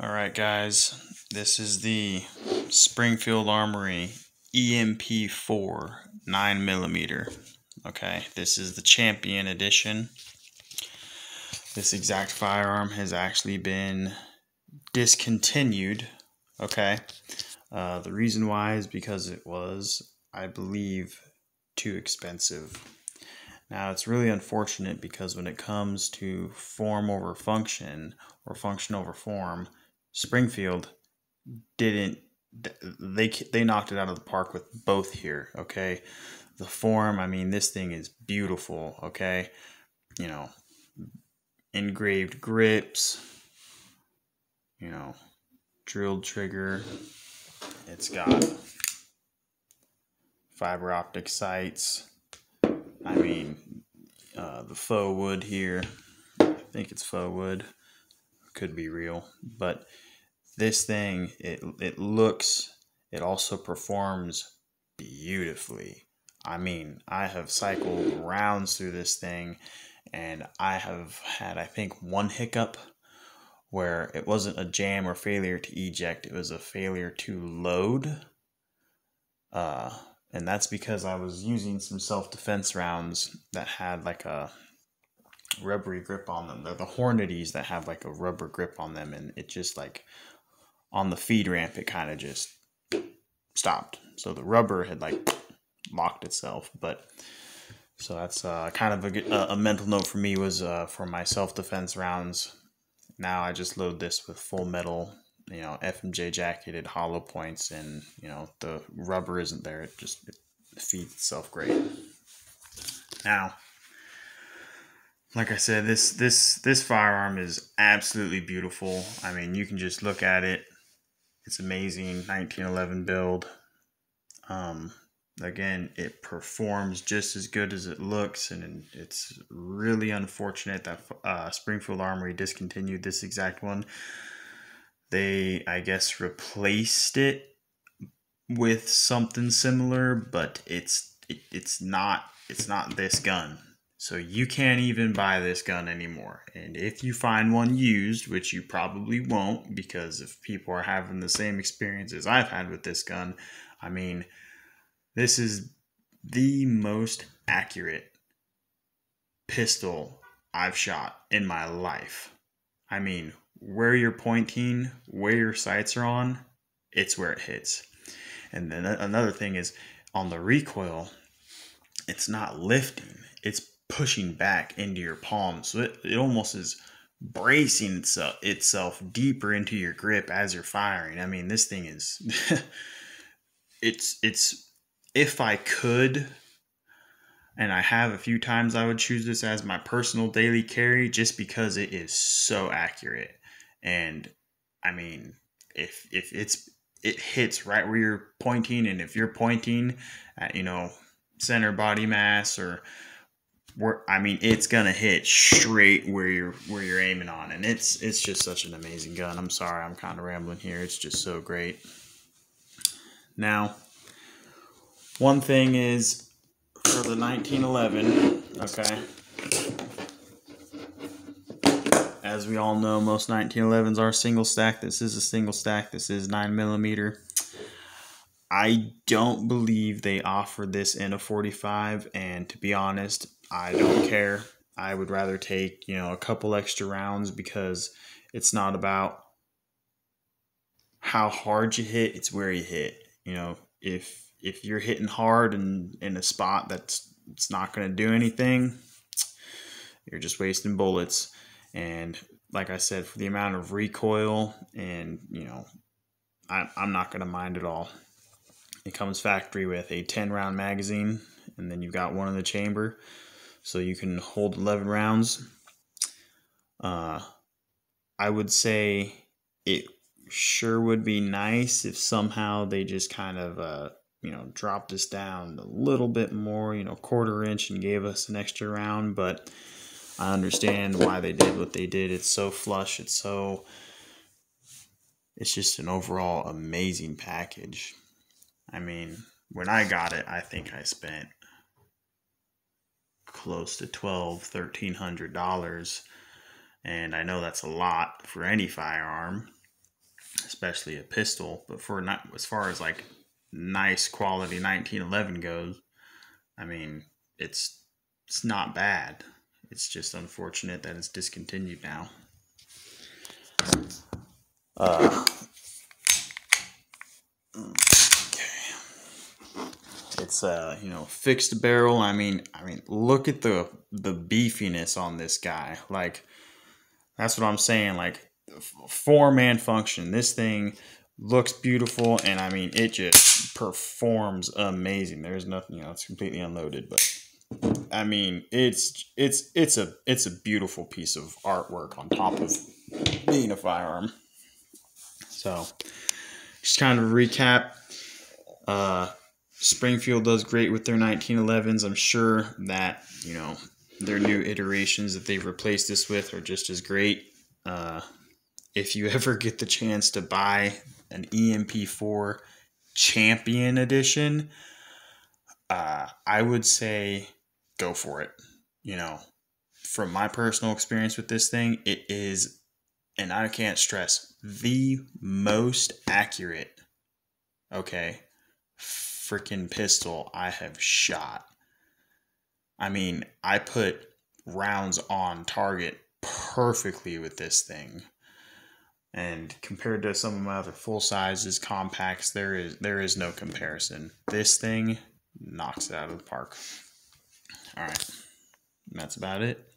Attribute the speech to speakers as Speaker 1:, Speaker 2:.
Speaker 1: Alright guys, this is the Springfield Armory EMP4 9mm. Okay, this is the Champion Edition. This exact firearm has actually been discontinued. Okay, the reason why is because it was, I believe, too expensive. Now it's really unfortunate because when it comes to form over function or function over form, Springfield didn't, they knocked it out of the park with both here. Okay, the form, I mean, this thing is beautiful. Okay, you know, engraved grips, you know, drilled trigger. It's got fiber optic sights. I mean, the faux wood here, I think it's faux wood, could be real, but this thing, it looks, it also performs beautifully. I mean, I have cycled rounds through this thing and I have had, I think, one hiccup where it wasn't a jam or failure to eject, it was a failure to load. And that's because I was using some self-defense rounds that had like a rubbery grip on them. They're the Hornadies that have like a rubber grip on them, and it just like on the feed ramp, it kind of just stopped. So the rubber had like locked itself. But so that's kind of a mental note for me was for my self-defense rounds. Now I just load this with full metal, you know, FMJ jacketed hollow points, and you know the rubber isn't there. It feeds itself great. Now, like I said, this firearm is absolutely beautiful. I mean, you can just look at it. It's amazing. 1911 build. Again, it performs just as good as it looks, and it's really unfortunate that Springfield Armory discontinued this exact one. They, I guess, replaced it with something similar, but it's not this gun. So you can't even buy this gun anymore. And if you find one used, which you probably won't, because if people are having the same experiences I've had with this gun, I mean, this is the most accurate pistol I've shot in my life. I mean, where you're pointing, where your sights are on, it's where it hits. And then another thing is, on the recoil, it's not lifting, it's pushing back into your palm. So it almost is bracing itself deeper into your grip as you're firing. I mean, this thing is, it's, if I could, and I have a few times, I would choose this as my personal daily carry just because it is so accurate. And I mean, if it hits right where you're pointing, and if you're pointing at, you know, center body mass or where, I mean, it's gonna hit straight where you're aiming on, and it's just such an amazing gun. I'm sorry, I'm kind of rambling here. It's just so great. Now, one thing is for the 1911, okay, as we all know, most 1911s are single stack. This is a single stack. This is 9mm. I don't believe they offer this in a 45, and to be honest, I don't care. I would rather take, you know, a couple extra rounds, because it's not about how hard you hit, it's where you hit. You know, if you're hitting hard in a spot it's not going to do anything, you're just wasting bullets. And like I said, for the amount of recoil, and you know, I'm not going to mind at all. It comes factory with a 10-round magazine, and then you've got one in the chamber, so you can hold 11 rounds. I would say it sure would be nice if somehow they just kind of, you know, dropped this down a little bit more, you know, 1/4 inch, and gave us an extra round. But I understand why they did what they did. It's so flush. It's just an overall amazing package. I mean, when I got it, I think I spent close to $1,200–1,300, and I know that's a lot for any firearm. especially a pistol. But for not as far as like nice quality 1911 goes, I mean, it's not bad. It's just unfortunate that it's discontinued now. It's you know, fixed barrel. I mean, look at the beefiness on this guy. Like, that's what I'm saying. Like, 4-man function. This thing looks beautiful, and I mean, it just performs amazing. There's nothing, you know, it's completely unloaded, but I mean, it's a beautiful piece of artwork on top of being a firearm. So, just kind of a recap. Springfield does great with their 1911s. I'm sure that, you know, their new iterations that they've replaced this with are just as great. If you ever get the chance to buy an EMP4 Champion Edition, I would say go for it. You know, from my personal experience with this thing, it is, and I can't stress, the most accurate, okay, freaking pistol I have shot. I mean, I put rounds on target perfectly with this thing. And compared to some of my other full sizes, compacts, there is no comparison. This thing knocks it out of the park. All right, and that's about it.